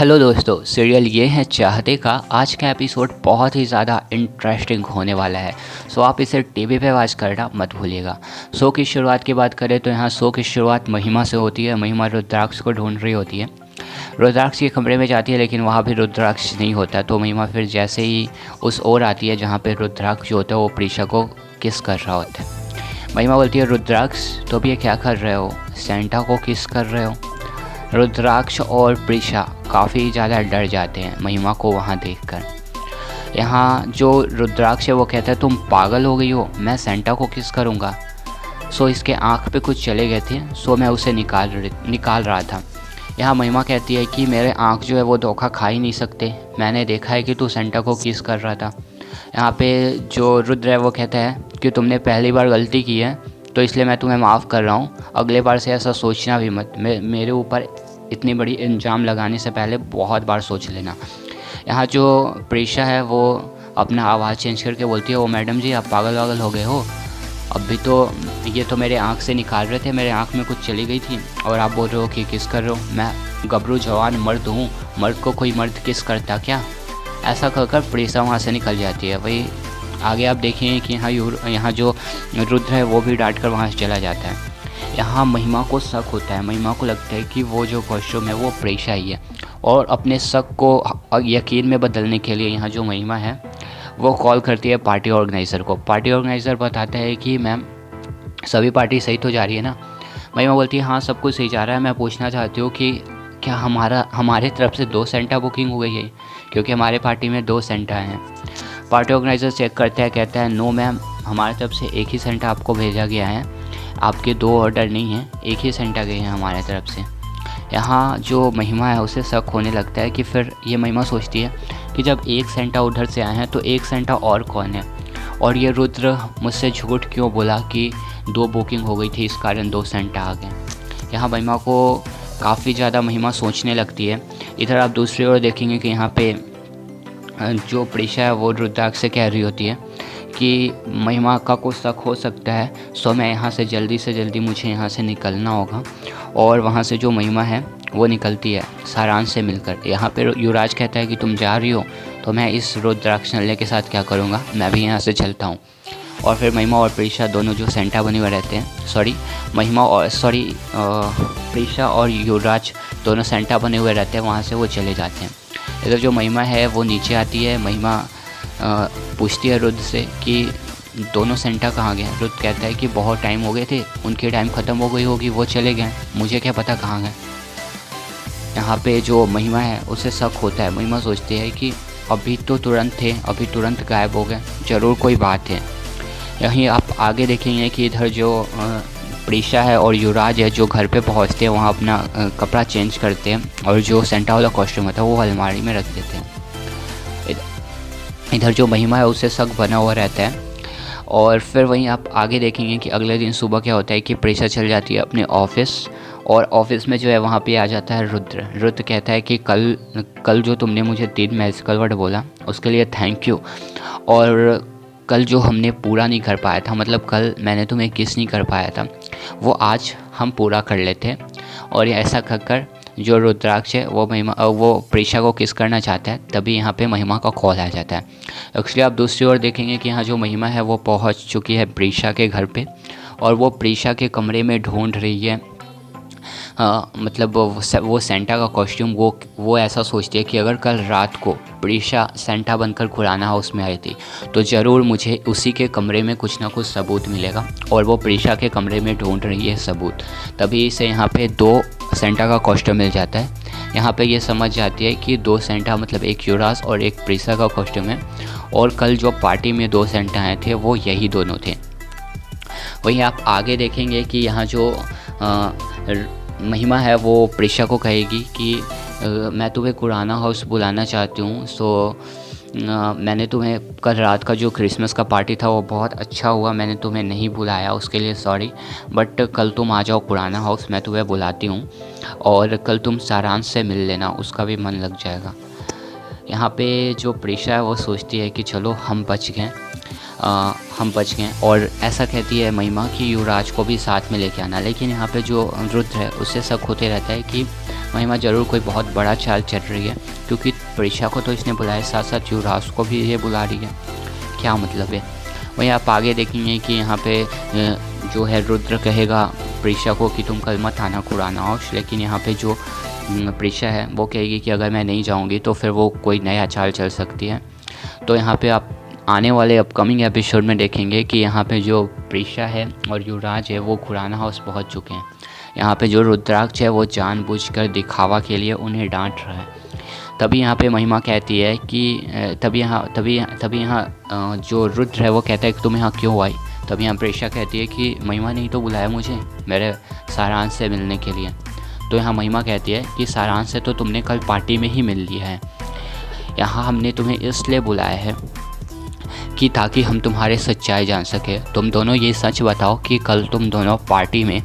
Hello दोस्तों, serial ये है चाहते का आज का एपिसोड बहुत ही ज़्यादा इंटरेस्टिंग होने वाला है। सो आप इसे टीवी पे वॉच करना मत भूलिएगा। शो की शुरुआत की बात करें तो यहाँ शो की शुरुआत महिमा से होती है। महिमा रुद्राक्ष को ढूंढ रही होती है। रुद्राक्ष के कमरे में जाती है लेकिन वहाँ भी रुद्राक्ष नहीं होता। तो महिमा फिर जैसे ही उस ओर आती है जहाँ पे रुद्राक्ष जो होता है वो प्रीशा को किस कर रहा होता है। महिमा बोलती है, रुद्राक्ष तो भी ये क्या कर रहे हो, सेंटा को किस कर रहे हो। रुद्राक्ष और प्रीशा काफ़ी ज़्यादा डर जाते हैं महिमा को वहाँ देखकर। यहाँ जो रुद्राक्ष है वो कहता है, तुम पागल हो गई हो, मैं सेंटा को किस करूँगा। सो इसके आँख पे कुछ चले गए थे, सो मैं उसे निकाल रहा था। यहाँ महिमा कहती है कि मेरे आँख जो है वो धोखा खा ही नहीं सकते, मैंने देखा है कि तू सेंटा को किस कर रहा था। यहाँ पे जो रुद्र है वो कहता है कि तुमने पहली बार गलती की है तो इसलिए मैं तुम्हें माफ़ कर रहा हूँ, अगले बार से ऐसा सोचना भी मत। मेरे ऊपर इतनी बड़ी इल्ज़ाम लगाने से पहले बहुत बार सोच लेना। यहाँ जो प्रीशा है वो अपना आवाज़ चेंज करके बोलती है, ओ मैडम जी आप पागल वागल हो गए हो, अभी तो ये तो मेरे आँख से निकाल रहे थे, मेरे आँख में कुछ चली गई थी और आप बोल रहे हो कि किस कर रहे हो। मैं गबरू जवान मर्द हूँ, मर्द को कोई मर्द किस करता क्या। ऐसा कहकर प्रीशा वहाँ से निकल जाती है। वही आगे आप देखेंगे कि यहाँ जो रुद्र है वो भी डांट कर वहाँ से चला जाता है। यहाँ महिमा को शक होता है, महिमा को लगता है कि वो जो कॉस्ट्यूम है वो प्रीशा ही है। और अपने शक को यकीन में बदलने के लिए यहाँ जो महिमा है वो कॉल करती है पार्टी ऑर्गेनाइज़र को। पार्टी ऑर्गेनाइज़र बताता है कि मैम सभी पार्टी सही तो जा रही है ना। महिमा बोलती है हाँ सब कुछ सही जा रहा है, मैं पूछना चाहती हूँ कि क्या हमारे तरफ से 2 सेंटा बुकिंग हो गई है, क्योंकि हमारे पार्टी में 2 सेंटा हैं। पार्टी ऑर्गेनाइज़र चेक करता है, कहता है नो मैम, हमारी तरफ से एक ही सेंटा आपको भेजा गया है, आपके 2 ऑर्डर नहीं हैं, एक ही सेंटा गए हैं हमारे तरफ से। यहाँ जो महिमा है उसे शक होने लगता है कि फिर ये महिमा सोचती है कि जब 1 सेंटा उधर से आए हैं तो 1 सेंटा और कौन है, और ये रुद्र मुझसे झूठ क्यों बोला कि 2 बुकिंग हो गई थी इस कारण 2 सेंटा आ गए। यहाँ महिमा को काफ़ी ज़्यादा महिमा सोचने लगती है। इधर आप दूसरी ओर देखेंगे कि यहाँ पे जो प्रीशा है वो रुद्राक्ष से कह रही होती है कि महिमा का कुछ शक हो सकता है, सो मैं यहाँ से जल्दी मुझे यहाँ से निकलना होगा। और वहाँ से जो महिमा है वो निकलती है सारांश से मिलकर। यहाँ पे युवराज कहता है कि तुम जा रही हो तो मैं इस रुद्राक्ष नल्ले के साथ क्या करूँगा, मैं भी यहाँ से चलता हूँ। और फिर महिमा और प्रीशा दोनों जो सेंटा बने हुए रहते हैं, प्रीशा और युवराज दोनों सेंटा बने हुए रहते हैं, वहाँ से वो चले जाते हैं। इधर जो महिमा है वो नीचे आती है। महिमा पूछती है रुद्र से कि दोनों सेंटा कहाँ गए। रुद्र कहता है कि बहुत टाइम हो गए थे, उनकी टाइम ख़त्म हो गई होगी, वो चले गए, मुझे क्या पता कहाँ गए। यहाँ पे जो महिमा है उसे शक होता है। महिमा सोचती है कि अभी तो तुरंत थे, अभी तुरंत गायब हो गए, ज़रूर कोई बात है। यहीं आप आगे देखेंगे कि इधर जो प्रीशा है और युवराज है जो घर पे पहुँचते हैं, वहाँ अपना कपड़ा चेंज करते हैं और जो सेंटा वाला कॉस्ट्यूम होता है वो अलमारी में रख देते हैं। इधर जो महिमा है उसे शक बना हुआ रहता है। और फिर वहीं आप आगे देखेंगे कि अगले दिन सुबह क्या होता है कि प्रीशा चल जाती है अपने ऑफिस, और ऑफिस में जो है वहाँ पे आ जाता है रुद्र कहता है कि कल जो तुमने मुझे 3 मैजिकल वर्ड बोला उसके लिए थैंक यू, और कल जो हमने पूरा नहीं कर पाया था, मतलब कल मैंने तुम्हें किस नहीं कर पाया था, वो आज हम पूरा कर लेते। और ऐसा कहकर जो रुद्राक्ष है वो प्रीशा को किस करना चाहता है, तभी यहाँ पे महिमा का कॉल आ जाता है। एक्चुअली आप दूसरी ओर देखेंगे कि यहाँ जो महिमा है वो पहुँच चुकी है प्रीशा के घर पे, और वो प्रीशा के कमरे में ढूंढ रही है मतलब वो सेंटा का कॉस्ट्यूम। वो ऐसा सोचती है कि अगर कल रात को प्रीशा सेंटा बनकर खुराना हाउस में आई थी तो ज़रूर मुझे उसी के कमरे में कुछ ना कुछ सबूत मिलेगा, और वो प्रीशा के कमरे में ढूंढ रही है सबूत। तभी इसे यहाँ पे 2 सेंटा का कॉस्ट्यूम मिल जाता है। यहाँ पे ये समझ जाती है कि 2 सेंटा मतलब एक युवराज और एक प्रीशा का कॉस्ट्यूम है, और कल जो पार्टी में 2 सेंटा आए थे वो यही दोनों थे। वहीं आप आगे देखेंगे कि यहाँ जो महिमा है वो प्रीशा को कहेगी कि मैं तुम्हें खुराना हाउस बुलाना चाहती हूँ। सो मैंने तुम्हें कल रात का जो क्रिसमस का पार्टी था वो बहुत अच्छा हुआ, मैंने तुम्हें नहीं बुलाया उसके लिए सॉरी, बट कल तुम आ जाओ खुराना हाउस, मैं तुम्हें बुलाती हूँ, और कल तुम सारांश से मिल लेना, उसका भी मन लग जाएगा। यहाँ पे जो प्रीशा है वो सोचती है कि चलो हम बच गए, और ऐसा कहती है महिमा कि युवराज को भी साथ में लेके आना। लेकिन यहाँ पे जो रुद्र है उससे शक होते रहता है कि महिमा ज़रूर कोई बहुत बड़ा चाल चल रही है, क्योंकि प्रीशा को तो इसने बुलाया, साथ साथ युवराज को भी ये बुला रही है। क्या मतलब है? वहीं आप आगे देखेंगे कि यहाँ पे जो है रुद्र कहेगा प्रीशा को कि तुम कल मत आना कुरान हाउस, लेकिन यहाँ पे जो प्रीशा है वो कहेगी कि अगर मैं नहीं जाऊँगी तो फिर वो कोई नया चाल चल सकती है। तो यहाँ पे आप आने वाले अपकमिंग एपिसोड में देखेंगे कि यहाँ पे जो प्रीशा है और युवराज है वो खुराना हाउस पहुँच चुके हैं। यहाँ पे जो रुद्राक्ष है वो जानबूझकर दिखावा के लिए उन्हें डांट रहा है। तभी यहाँ पे महिमा कहती है कि तभी यहाँ जो रुद्र है वो कहता है कि तुम यहाँ क्यों आई। तभी यहाँ प्रीशा कहती है कि महिमा ने ही तो बुलाया मुझे मेरे सारांश से मिलने के लिए। तो यहाँ महिमा कहती है कि सारांश से तो तुमने कल पार्टी में ही मिल लिया है, यहाँ हमने तुम्हें इसलिए बुलाया है कि ताकि हम तुम्हारे सच्चाई जान सके। तुम दोनों ये सच बताओ कि कल तुम दोनों पार्टी में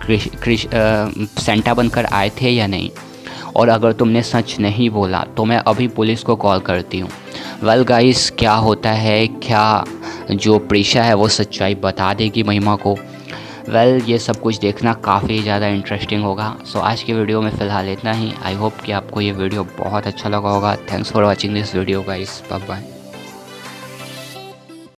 सेंटा बनकर आए थे या नहीं, और अगर तुमने सच नहीं बोला तो मैं अभी पुलिस को कॉल करती हूँ। वेल गाइस, क्या होता है, क्या जो प्रीशा है वो सच्चाई बता देगी महिमा को? वेल ये सब कुछ देखना काफ़ी ज़्यादा इंटरेस्टिंग होगा। सो आज की वीडियो में फ़िलहाल इतना ही। आई होप कि आपको ये वीडियो बहुत अच्छा लगा होगा। Thanks for watching this video guys, bye bye.